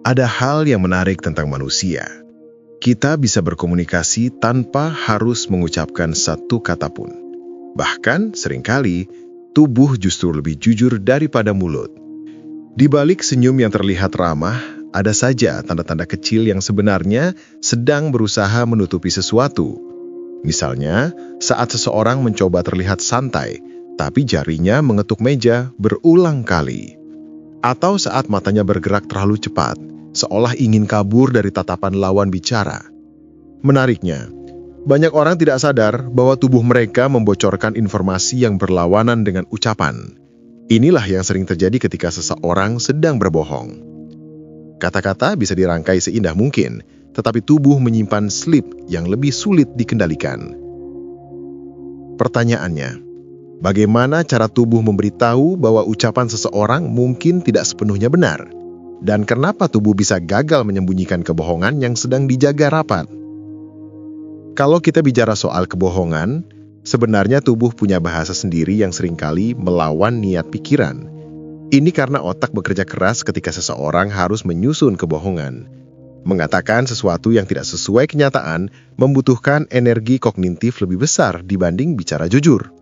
Ada hal yang menarik tentang manusia. Kita bisa berkomunikasi tanpa harus mengucapkan satu kata pun. Bahkan seringkali, tubuh justru lebih jujur daripada mulut. Di balik senyum yang terlihat ramah, ada saja tanda-tanda kecil yang sebenarnya sedang berusaha menutupi sesuatu. Misalnya, saat seseorang mencoba terlihat santai, tapi jarinya mengetuk meja berulang kali. Atau saat matanya bergerak terlalu cepat, seolah ingin kabur dari tatapan lawan bicara. Menariknya, banyak orang tidak sadar bahwa tubuh mereka membocorkan informasi yang berlawanan dengan ucapan. Inilah yang sering terjadi ketika seseorang sedang berbohong. Kata-kata bisa dirangkai seindah mungkin, tetapi tubuh menyimpan slip yang lebih sulit dikendalikan. Pertanyaannya, bagaimana cara tubuh memberitahu bahwa ucapan seseorang mungkin tidak sepenuhnya benar? Dan kenapa tubuh bisa gagal menyembunyikan kebohongan yang sedang dijaga rapat? Kalau kita bicara soal kebohongan, sebenarnya tubuh punya bahasa sendiri yang seringkali melawan niat pikiran. Ini karena otak bekerja keras ketika seseorang harus menyusun kebohongan. Mengatakan sesuatu yang tidak sesuai kenyataan membutuhkan energi kognitif lebih besar dibanding bicara jujur.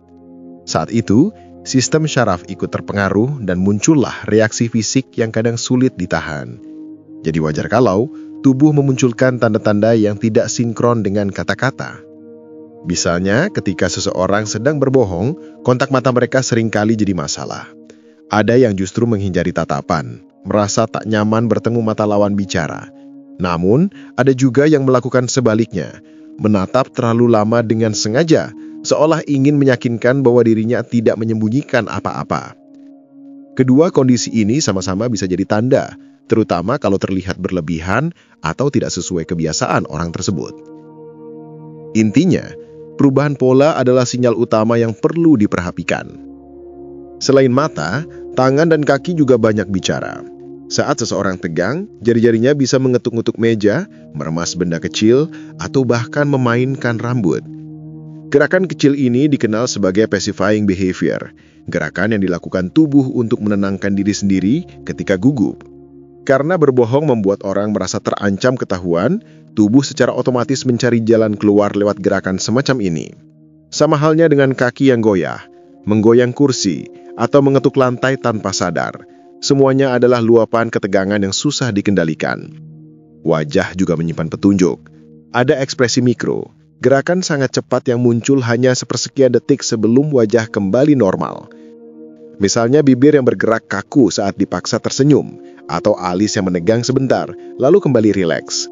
Saat itu, sistem syaraf ikut terpengaruh dan muncullah reaksi fisik yang kadang sulit ditahan. Jadi wajar kalau tubuh memunculkan tanda-tanda yang tidak sinkron dengan kata-kata. Misalnya, ketika seseorang sedang berbohong, kontak mata mereka seringkali jadi masalah. Ada yang justru menghindari tatapan, merasa tak nyaman bertemu mata lawan bicara. Namun, ada juga yang melakukan sebaliknya, menatap terlalu lama dengan sengaja, seolah ingin meyakinkan bahwa dirinya tidak menyembunyikan apa-apa. Kedua kondisi ini sama-sama bisa jadi tanda, terutama kalau terlihat berlebihan atau tidak sesuai kebiasaan orang tersebut. Intinya, perubahan pola adalah sinyal utama yang perlu diperhatikan. Selain mata, tangan dan kaki juga banyak bicara. Saat seseorang tegang, jari-jarinya bisa mengetuk-ngetuk meja, meremas benda kecil, atau bahkan memainkan rambut. Gerakan kecil ini dikenal sebagai pacifying behavior, gerakan yang dilakukan tubuh untuk menenangkan diri sendiri ketika gugup. Karena berbohong membuat orang merasa terancam ketahuan, tubuh secara otomatis mencari jalan keluar lewat gerakan semacam ini. Sama halnya dengan kaki yang goyah, menggoyang kursi, atau mengetuk lantai tanpa sadar. Semuanya adalah luapan ketegangan yang susah dikendalikan. Wajah juga menyimpan petunjuk. Ada ekspresi mikro, gerakan sangat cepat yang muncul hanya sepersekian detik sebelum wajah kembali normal. Misalnya bibir yang bergerak kaku saat dipaksa tersenyum, atau alis yang menegang sebentar, lalu kembali rileks.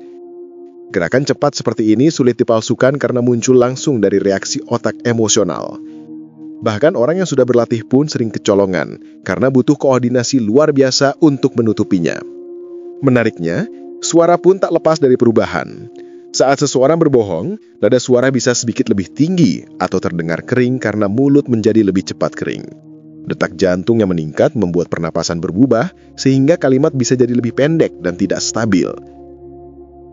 Gerakan cepat seperti ini sulit dipalsukan karena muncul langsung dari reaksi otak emosional. Bahkan orang yang sudah berlatih pun sering kecolongan, karena butuh koordinasi luar biasa untuk menutupinya. Menariknya, suara pun tak lepas dari perubahan. Saat seseorang berbohong, nada suara bisa sedikit lebih tinggi atau terdengar kering karena mulut menjadi lebih cepat kering. Detak jantung yang meningkat membuat pernapasan berubah, sehingga kalimat bisa jadi lebih pendek dan tidak stabil.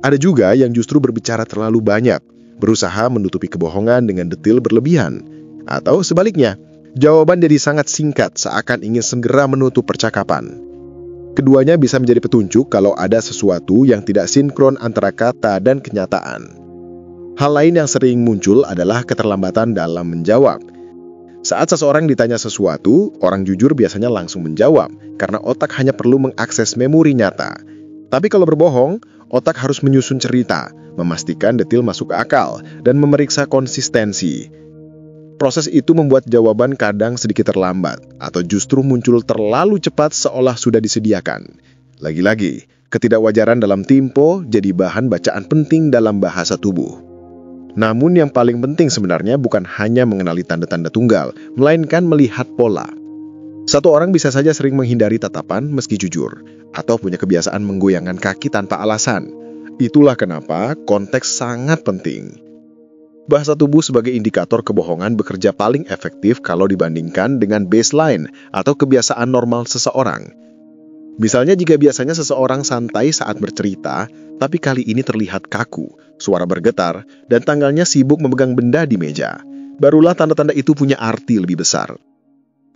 Ada juga yang justru berbicara terlalu banyak, berusaha menutupi kebohongan dengan detil berlebihan. Atau sebaliknya, jawaban jadi sangat singkat seakan ingin segera menutup percakapan. Keduanya bisa menjadi petunjuk kalau ada sesuatu yang tidak sinkron antara kata dan kenyataan. Hal lain yang sering muncul adalah keterlambatan dalam menjawab. Saat seseorang ditanya sesuatu, orang jujur biasanya langsung menjawab, karena otak hanya perlu mengakses memori nyata. Tapi kalau berbohong, otak harus menyusun cerita, memastikan detil masuk akal, dan memeriksa konsistensi. Proses itu membuat jawaban kadang sedikit terlambat, atau justru muncul terlalu cepat seolah sudah disediakan. Lagi-lagi, ketidakwajaran dalam tempo jadi bahan bacaan penting dalam bahasa tubuh. Namun yang paling penting sebenarnya bukan hanya mengenali tanda-tanda tunggal, melainkan melihat pola. Satu orang bisa saja sering menghindari tatapan meski jujur, atau punya kebiasaan menggoyangkan kaki tanpa alasan. Itulah kenapa konteks sangat penting. Bahasa tubuh sebagai indikator kebohongan bekerja paling efektif kalau dibandingkan dengan baseline atau kebiasaan normal seseorang. Misalnya jika biasanya seseorang santai saat bercerita, tapi kali ini terlihat kaku, suara bergetar, dan tangannya sibuk memegang benda di meja, barulah tanda-tanda itu punya arti lebih besar.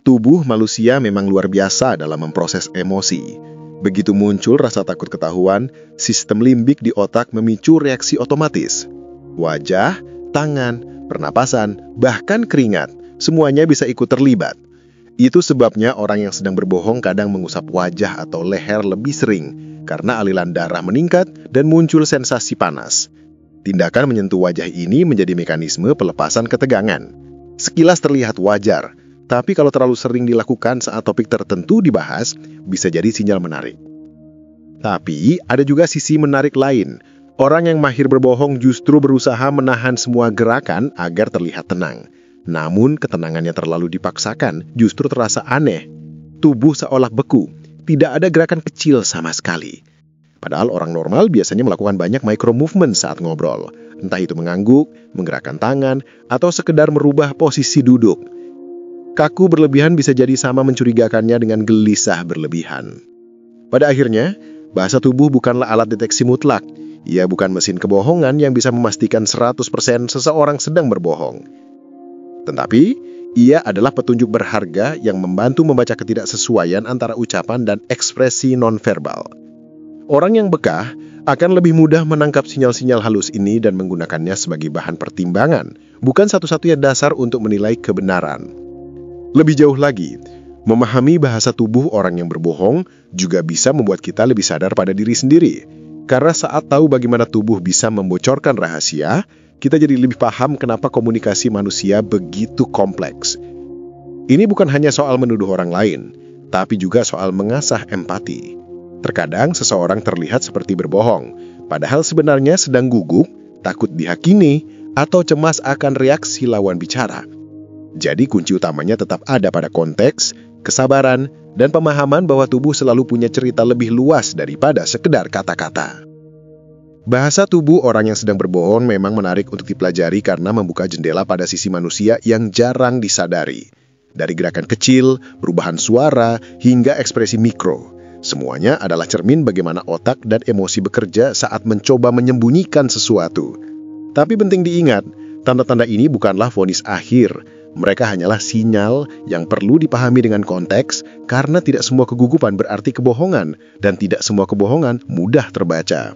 Tubuh manusia memang luar biasa dalam memproses emosi. Begitu muncul rasa takut ketahuan, sistem limbik di otak memicu reaksi otomatis. Wajah, tangan, pernapasan, bahkan keringat, semuanya bisa ikut terlibat. Itu sebabnya orang yang sedang berbohong kadang mengusap wajah atau leher lebih sering, karena aliran darah meningkat dan muncul sensasi panas. Tindakan menyentuh wajah ini menjadi mekanisme pelepasan ketegangan. Sekilas terlihat wajar, tapi kalau terlalu sering dilakukan saat topik tertentu dibahas, bisa jadi sinyal menarik. Tapi ada juga sisi menarik lain. Orang yang mahir berbohong justru berusaha menahan semua gerakan agar terlihat tenang. Namun ketenangannya terlalu dipaksakan justru terasa aneh. Tubuh seolah beku, tidak ada gerakan kecil sama sekali. Padahal orang normal biasanya melakukan banyak micro movement saat ngobrol. Entah itu mengangguk, menggerakkan tangan, atau sekedar merubah posisi duduk. Kaku berlebihan bisa jadi sama mencurigakannya dengan gelisah berlebihan. Pada akhirnya, bahasa tubuh bukanlah alat deteksi mutlak. Ia bukan mesin kebohongan yang bisa memastikan 100% seseorang sedang berbohong. Tetapi, ia adalah petunjuk berharga yang membantu membaca ketidaksesuaian antara ucapan dan ekspresi nonverbal. Orang yang bekah akan lebih mudah menangkap sinyal-sinyal halus ini dan menggunakannya sebagai bahan pertimbangan, bukan satu-satunya dasar untuk menilai kebenaran. Lebih jauh lagi, memahami bahasa tubuh orang yang berbohong juga bisa membuat kita lebih sadar pada diri sendiri. Karena saat tahu bagaimana tubuh bisa membocorkan rahasia, kita jadi lebih paham kenapa komunikasi manusia begitu kompleks. Ini bukan hanya soal menuduh orang lain, tapi juga soal mengasah empati. Terkadang seseorang terlihat seperti berbohong, padahal sebenarnya sedang gugup, takut dihakimi, atau cemas akan reaksi lawan bicara. Jadi kunci utamanya tetap ada pada konteks, kesabaran, dan pemahaman bahwa tubuh selalu punya cerita lebih luas daripada sekedar kata-kata. Bahasa tubuh orang yang sedang berbohong memang menarik untuk dipelajari karena membuka jendela pada sisi manusia yang jarang disadari. Dari gerakan kecil, perubahan suara, hingga ekspresi mikro. Semuanya adalah cermin bagaimana otak dan emosi bekerja saat mencoba menyembunyikan sesuatu. Tapi penting diingat, tanda-tanda ini bukanlah vonis akhir. Mereka hanyalah sinyal yang perlu dipahami dengan konteks karena tidak semua kegugupan berarti kebohongan dan tidak semua kebohongan mudah terbaca.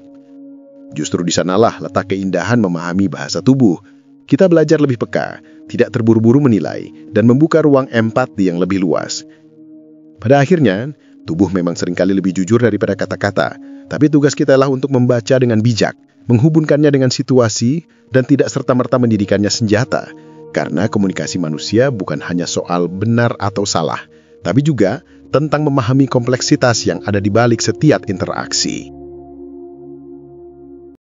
Justru di sanalah letak keindahan memahami bahasa tubuh. Kita belajar lebih peka, tidak terburu-buru menilai, dan membuka ruang empati yang lebih luas. Pada akhirnya, tubuh memang seringkali lebih jujur daripada kata-kata, tapi tugas kita adalah untuk membaca dengan bijak, menghubungkannya dengan situasi, dan tidak serta-merta menjadikannya senjata. Karena komunikasi manusia bukan hanya soal benar atau salah, tapi juga tentang memahami kompleksitas yang ada di balik setiap interaksi.